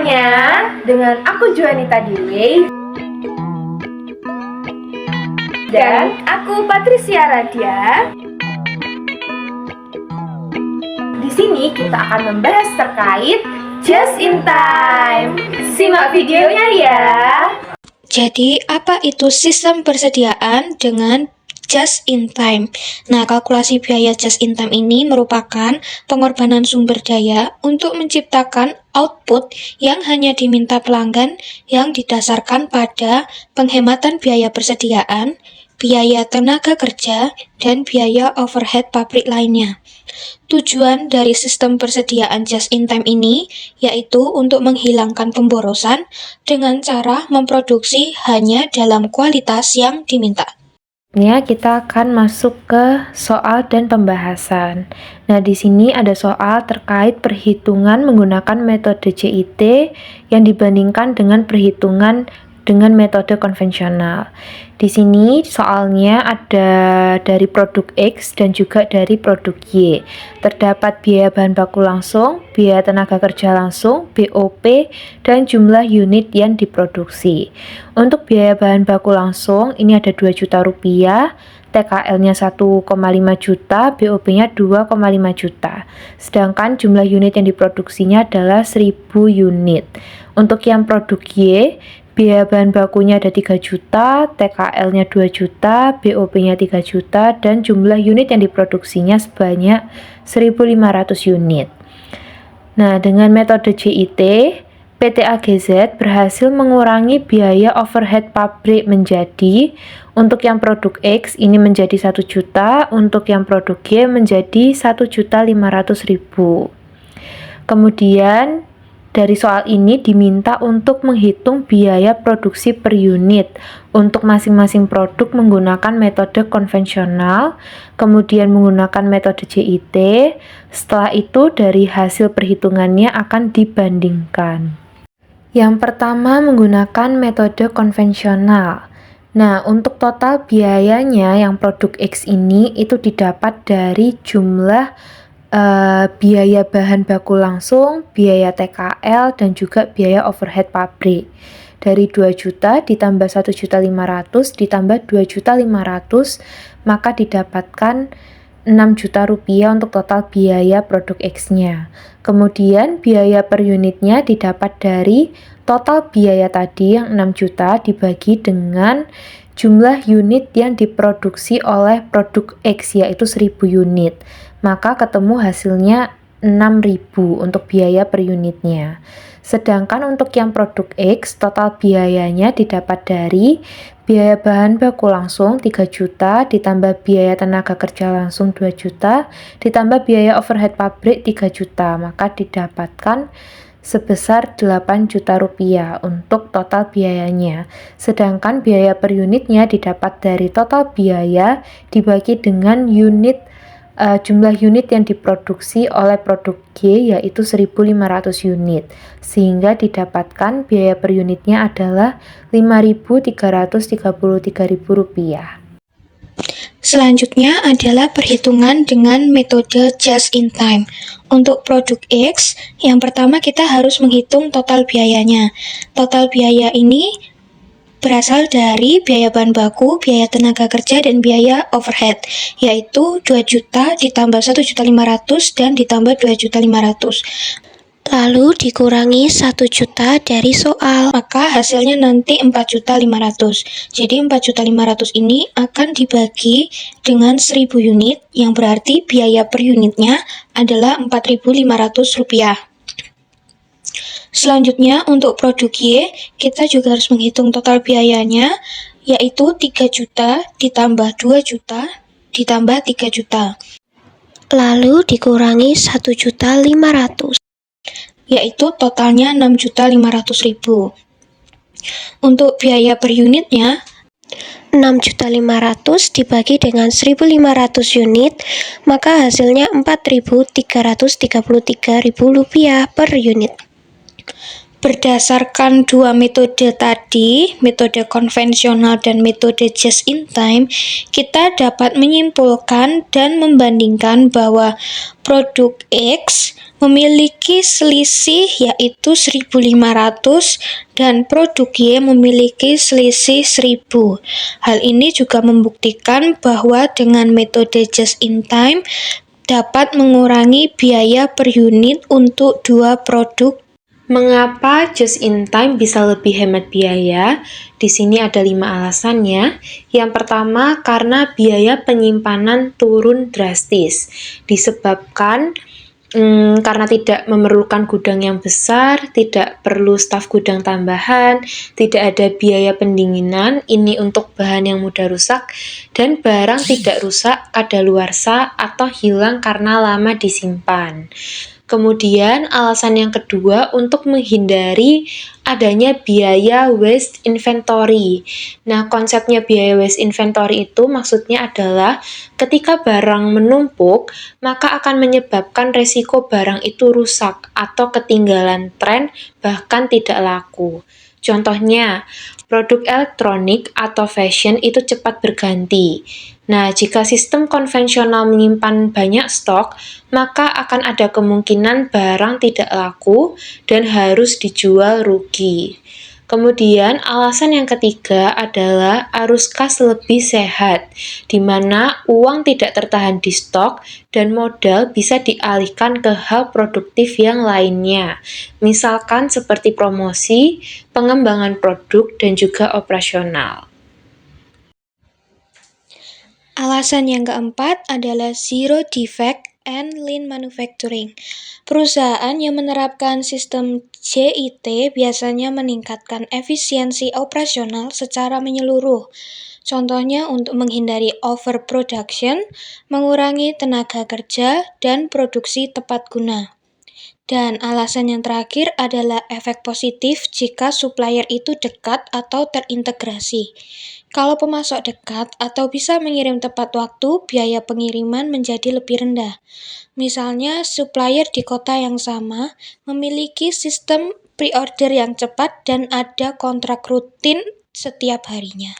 semuanya, dengan aku Juanita Dewi dan aku Patricia Radia. Di sini kita akan membahas terkait Just in Time. Simak videonya ya. Jadi, apa itu sistem persediaan dengan just in time? Nah, kalkulasi biaya just in time ini merupakan pengorbanan sumber daya untuk menciptakan output yang hanya diminta pelanggan yang didasarkan pada penghematan biaya persediaan, biaya tenaga kerja, dan biaya overhead pabrik lainnya. Tujuan dari sistem persediaan just in time ini yaitu untuk menghilangkan pemborosan dengan cara memproduksi hanya dalam kualitas yang diminta. Kita akan masuk ke soal dan pembahasan. Nah, di sini ada soal terkait perhitungan menggunakan metode JIT yang dibandingkan dengan perhitungan dengan metode konvensional. Di sini soalnya ada dari produk X dan juga dari produk Y. Terdapat biaya bahan baku langsung, biaya tenaga kerja langsung, BOP, dan jumlah unit yang diproduksi. Untuk biaya bahan baku langsung ini ada 2 juta rupiah, TKL-nya 1,5 juta, BOP-nya 2,5 juta. Sedangkan jumlah unit yang diproduksinya adalah 1000 unit. Untuk yang produk Y, biaya bahan bakunya ada 3 juta, TKL-nya 2 juta, BOP-nya 3 juta, dan jumlah unit yang diproduksinya sebanyak 1500 unit. Nah, dengan metode JIT, PT AGZ berhasil mengurangi biaya overhead pabrik menjadi, untuk yang produk X ini menjadi 1 juta, untuk yang produk Y menjadi 1.500.000. Kemudian dari soal ini diminta untuk menghitung biaya produksi per unit untuk masing-masing produk menggunakan metode konvensional, kemudian menggunakan metode JIT. Setelah itu dari hasil perhitungannya akan dibandingkan. Yang pertama menggunakan metode konvensional. Nah, untuk total biayanya yang produk X ini itu didapat dari jumlah biaya bahan baku langsung, biaya TKL, dan juga biaya overhead pabrik. Dari 2 juta ditambah 1.500.000 ditambah 2.500.000, maka didapatkan 6 juta rupiah untuk total biaya produk X-nya. Kemudian biaya per unitnya didapat dari total biaya tadi yang 6 juta dibagi dengan jumlah unit yang diproduksi oleh produk X, yaitu 1000 unit. Maka ketemu hasilnya 6.000 untuk biaya per unitnya. Sedangkan untuk yang produk X, total biayanya didapat dari biaya bahan baku langsung 3 juta, ditambah biaya tenaga kerja langsung 2 juta, ditambah biaya overhead pabrik 3 juta, maka didapatkan sebesar 8 juta rupiah untuk total biayanya. Sedangkan biaya per unitnya didapat dari total biaya dibagi dengan jumlah unit yang diproduksi oleh produk G, yaitu 1500 unit, sehingga didapatkan biaya per unitnya adalah Rp5.333.000. Selanjutnya adalah perhitungan dengan metode just in time. Untuk produk X, yang pertama kita harus menghitung total biayanya. Total biaya ini berasal dari biaya bahan baku, biaya tenaga kerja, dan biaya overhead, yaitu 2 juta ditambah 1.500.000 dan ditambah 2.500.000. Lalu dikurangi 1 juta dari soal, maka hasilnya nanti 4.500.000. Jadi 4.500.000 ini akan dibagi dengan 1000 unit, yang berarti biaya per unitnya adalah Rp4.500. Selanjutnya untuk produk Y, kita juga harus menghitung total biayanya, yaitu 3 juta ditambah 2 juta ditambah 3 juta. Lalu dikurangi 1.500.000, yaitu totalnya 6.500.000. Untuk biaya per unitnya, 6.500.000 dibagi dengan 1.500 unit, maka hasilnya Rp4.333.000 per unit. Berdasarkan dua metode tadi, metode konvensional dan metode just in time, kita dapat menyimpulkan dan membandingkan bahwa produk X memiliki selisih yaitu 1.500 dan produk Y memiliki selisih 1.000. Hal ini juga membuktikan bahwa dengan metode just in time dapat mengurangi biaya per unit untuk dua produk. Mengapa just in time bisa lebih hemat biaya? Di sini ada 5 alasannya. Yang pertama, karena biaya penyimpanan turun drastis. Disebabkan karena tidak memerlukan gudang yang besar, tidak perlu staf gudang tambahan, tidak ada biaya pendinginan, ini untuk bahan yang mudah rusak, dan barang tidak rusak kadaluarsa atau hilang karena lama disimpan. Kemudian alasan yang kedua untuk menghindari adanya biaya waste inventory. Nah, konsepnya biaya waste inventory itu maksudnya adalah ketika barang menumpuk, maka akan menyebabkan resiko barang itu rusak atau ketinggalan tren bahkan tidak laku. Contohnya, produk elektronik atau fashion itu cepat berganti. Nah, jika sistem konvensional menyimpan banyak stok, maka akan ada kemungkinan barang tidak laku dan harus dijual rugi. Kemudian, alasan yang ketiga adalah arus kas lebih sehat, di mana uang tidak tertahan di stok dan modal bisa dialihkan ke hal produktif yang lainnya, misalkan seperti promosi, pengembangan produk, dan juga operasional. Alasan yang keempat adalah zero defect and lean manufacturing. Perusahaan yang menerapkan sistem JIT biasanya meningkatkan efisiensi operasional secara menyeluruh. Contohnya untuk menghindari overproduction, mengurangi tenaga kerja, dan produksi tepat guna. Dan alasan yang terakhir adalah efek positif jika supplier itu dekat atau terintegrasi. Kalau pemasok dekat atau bisa mengirim tepat waktu, biaya pengiriman menjadi lebih rendah. Misalnya, supplier di kota yang sama memiliki sistem pre-order yang cepat dan ada kontrak rutin setiap harinya.